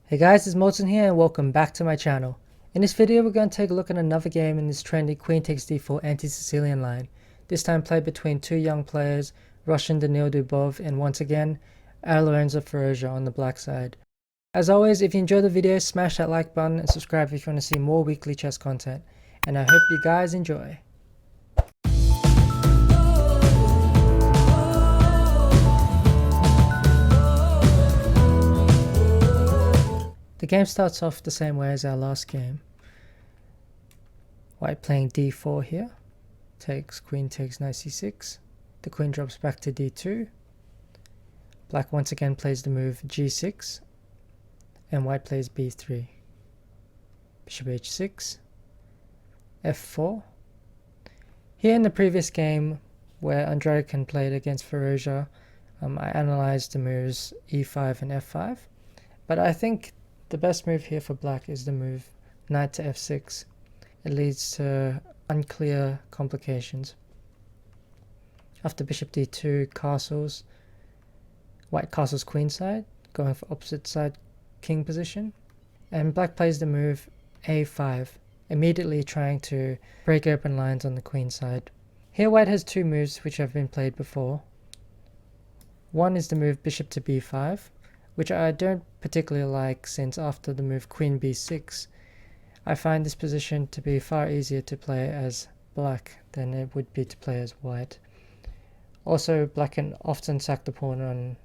Hey guys, it's Molton here and welcome back to my channel. In this video we're going to take a look at another game in this trendy queen takes d4 anti-Sicilian line. This time played between two young players, Russian Dubov and once again, Firouzja on the black side. As always, if you enjoyed the video, smash that like button and subscribe if you want to see more weekly chess content. And I hope you guys enjoy. The game starts off the same way as our last game. White playing d4 here. Queen takes knight c6. The queen drops back to d2. Black once again plays the move g6. And white plays b3. Bishop h6. f4. Here in the previous game where Andreykan played against Firouzja, I analyzed the moves e5 and f5. But I think the best move here for black is the move knight to f6. It leads to unclear complications. After bishop d2 castles, white castles queenside, going for opposite side king position. And black plays the move a5, immediately trying to break open lines on the queen side. Here white has two moves which have been played before. One is the move bishop to b5, which I don't particularly like, since after the move queen b6, I find this position to be far easier to play as black than it would be to play as white. Also, black can often sack the pawn on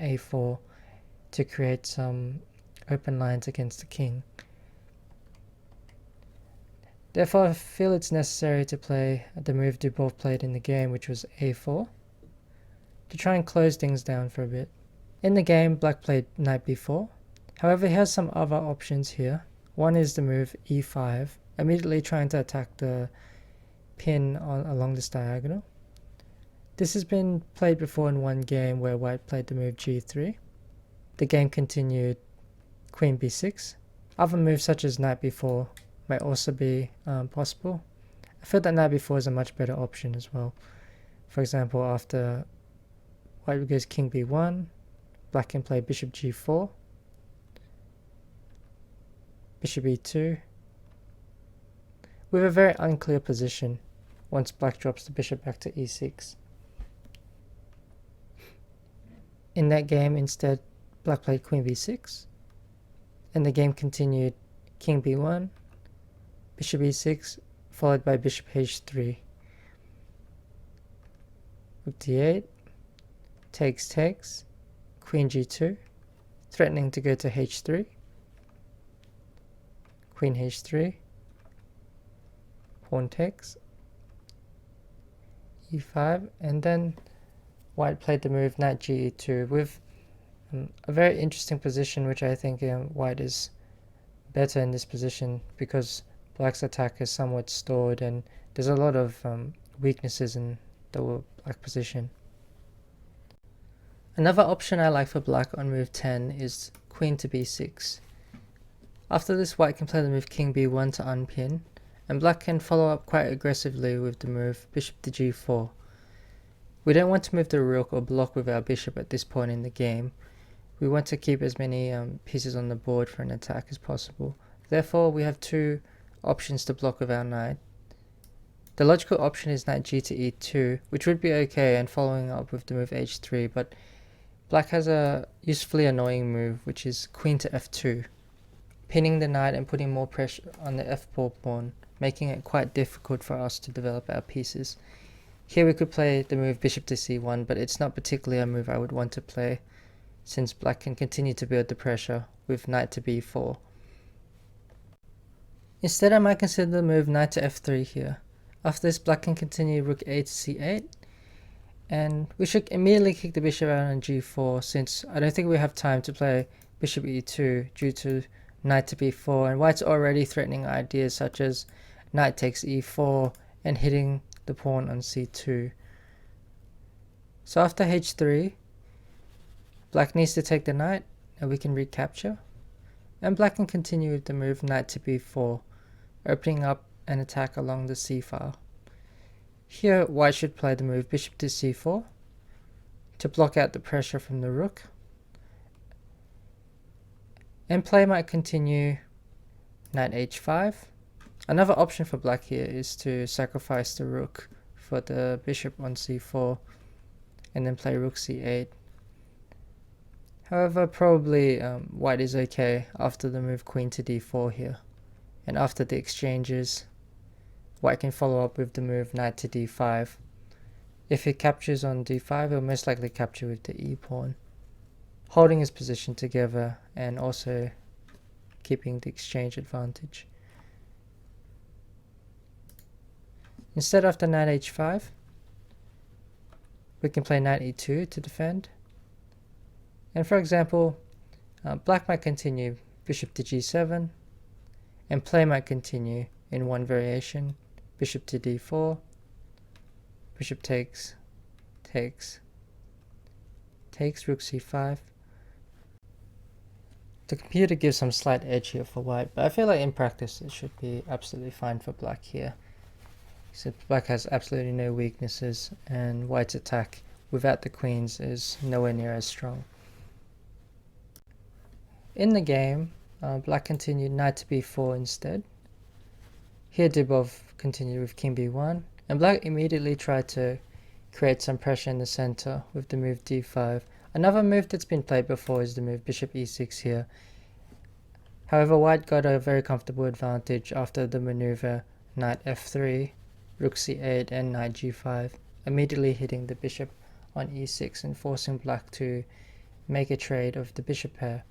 a4 to create some open lines against the king. Therefore, I feel it's necessary to play the move Dubov played in the game, which was a4, to try and close things down for a bit. In the game, black played knight b4. However, he has some other options here. One is the move e5, immediately trying to attack the pin along this diagonal. This has been played before in one game where white played the move g3. The game continued queen b6. Other moves such as knight b4 may also be possible. I feel that knight b4 is a much better option as well. For example, after white goes king b1, black can play bishop g4, bishop e2, with a very unclear position once black drops the bishop back to e6. In that game, instead, black played queen b6, and the game continued king b1, bishop e6, followed by bishop h3. Rook d8, takes, queen g2, threatening to go to h3, queen h3, pawn takes, e5, and then white played the move knight ge2 with a very interesting position, which I think white is better in this position because black's attack is somewhat stored and there's a lot of weaknesses in the black position. Another option I like for black on move 10 is queen to b6. After this, white can play the move king b1 to unpin, and black can follow up quite aggressively with the move bishop to g4. We don't want to move the rook or block with our bishop at this point in the game. We want to keep as many pieces on the board for an attack as possible. Therefore, we have two options to block with our knight. The logical option is knight g to e2, which would be okay, and following up with the move h3, but black has a usefully annoying move, which is queen to f2, pinning the knight and putting more pressure on the f4 pawn, making it quite difficult for us to develop our pieces. Here we could play the move bishop to c1, but it's not particularly a move I would want to play, since black can continue to build the pressure with knight to b4. Instead, I might consider the move knight to f3 here. After this, black can continue rook a to c8, and we should immediately kick the bishop out on g4, since I don't think we have time to play bishop e2 due to knight to b4, and white's already threatening ideas such as knight takes e4 and hitting the pawn on c2. So after h3, black needs to take the knight and we can recapture, and black can continue with the move knight to b4, opening up an attack along the c file. Here, white should play the move bishop to c4 to block out the pressure from the rook, And play might continue knight h5. Another option for black here is to sacrifice the rook for the bishop on c4 and then play rook c8. However, probably white is okay after the move queen to d4 here. And after the exchanges, white can follow up with the move knight to d5. If it captures on d5, it will most likely capture with the e-pawn, holding his position together and also keeping the exchange advantage. Instead, after knight h5, we can play knight e2 to defend. And for example, black might continue bishop to g7, and play might continue in one variation, bishop to d4, bishop takes, rook c5. The computer gives some slight edge here for white, but I feel like in practice it should be absolutely fine for black here. So black has absolutely no weaknesses, and white's attack without the queens is nowhere near as strong. In the game, black continued knight to b4 instead. Here Dubov continued with king b1, and black immediately tried to create some pressure in the center with the move d5. Another move that's been played before is the move bishop e6 here. However, white got a very comfortable advantage after the maneuver knight f3, rook c8 and knight g5, immediately hitting the bishop on e6 and forcing black to make a trade of the bishop pair.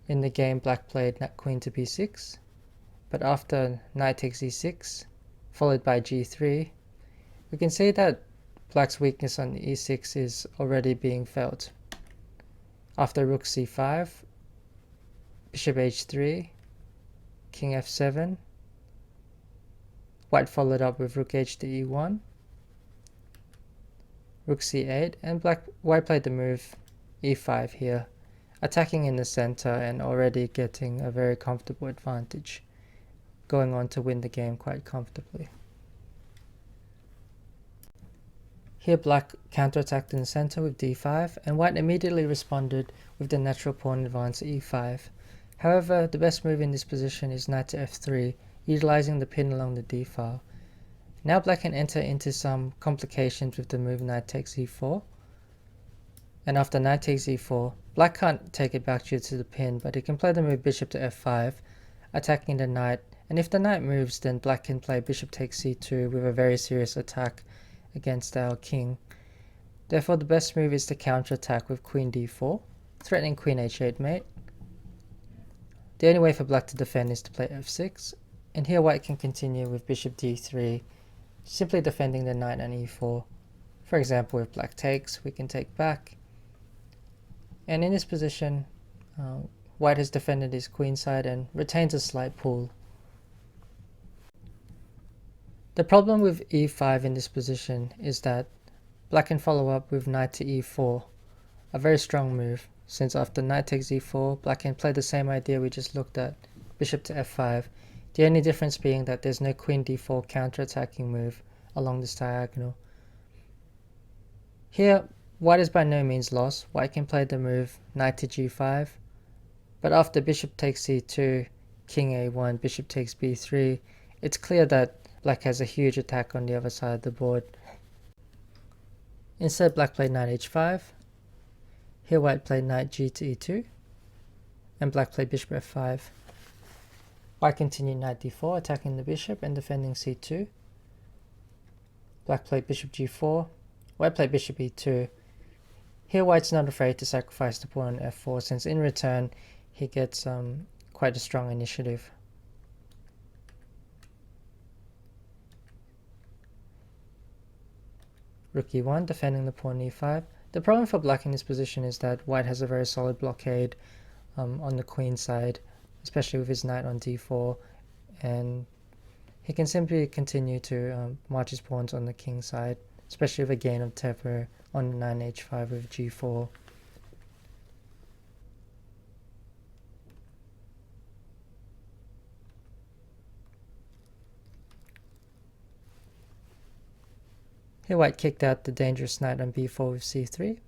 In the game, black played queen to b6, but after knight takes e6, followed by g3, we can see that black's weakness on e6 is already being felt. After rook c5, bishop h3, king f7, white followed up with rook h to e1, rook c8, and white played the move e5 here, attacking in the center and already getting a very comfortable advantage, going on to win the game quite comfortably. Here black counterattacked in the center with d5, and white immediately responded with the natural pawn advance e5. However, the best move in this position is knight to f3, utilizing the pin along the d file. Now black can enter into some complications with the move knight takes e4, and after knight takes e4, black can't take it back due to the pin, but he can play the move bishop to f5, attacking the knight, and if the knight moves, then black can play bishop takes c2 with a very serious attack against our king. Therefore, the best move is to counterattack with queen d4, threatening queen h8 mate. The only way for black to defend is to play f6, and here white can continue with bishop d3, simply defending the knight on e4. For example, if black takes, we can take back. And in this position, white has defended his queen side and retains a slight pull. The problem with e5 in this position is that black can follow up with knight to e4, a very strong move, since after knight takes e4, black can play the same idea we just looked at, bishop to f5, the only difference being that there's no queen d4 counterattacking move along this diagonal. Here, white is by no means lost. White can play the move knight to g5, but after bishop takes c2, king a1, bishop takes b3, it's clear that black has a huge attack on the other side of the board. Instead, black played knight h5. Here white played knight g to e2, and black played bishop f5. White continued knight d4, attacking the bishop and defending c2. Black played bishop g4. White played bishop e2. Here white's not afraid to sacrifice the pawn on f4, since in return he gets quite a strong initiative. Rook e1, defending the pawn e5. The problem for black in this position is that white has a very solid blockade on the queen side, especially with his knight on d4, and he can simply continue to march his pawns on the king side, especially with a gain of tempo on 9h5 with g4. Here white kicked out the dangerous knight on b4 with c3,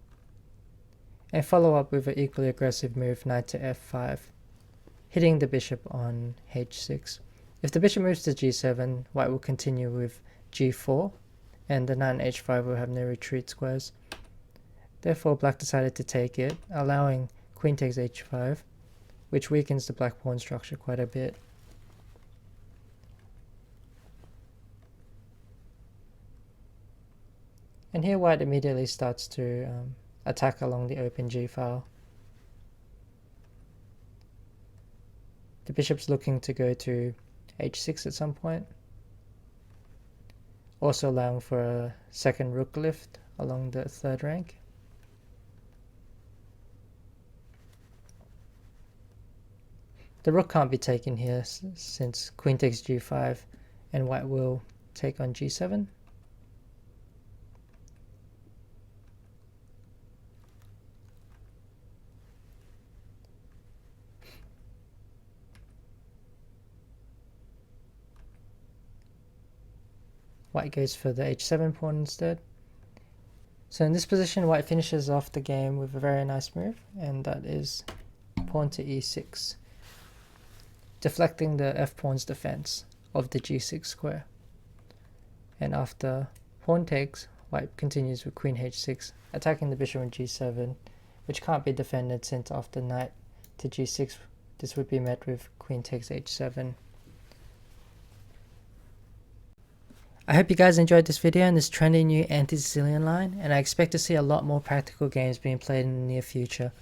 and follow up with an equally aggressive move, knight to f5, hitting the bishop on h6. If the bishop moves to g7, white will continue with g4, and the knight on h5 will have no retreat squares. Therefore, black decided to take it, allowing queen takes h5, which weakens the black pawn structure quite a bit. And here white immediately starts to attack along the open g-file. The bishop's looking to go to h6 at some point, also allowing for a second rook lift along the third rank. The rook can't be taken here since queen takes g5 and white will take on g7. White goes for the h7 pawn instead. So in this position, white finishes off the game with a very nice move, and that is pawn to e6, deflecting the f-pawn's defense of the g6 square. And after pawn takes, white continues with queen h6, attacking the bishop on g7, which can't be defended since after knight to g6, this would be met with queen takes h7. I hope you guys enjoyed this video and this trendy new Anti-Sicilian line, and I expect to see a lot more practical games being played in the near future.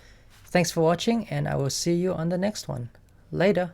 Thanks for watching, and I will see you on the next one. Later!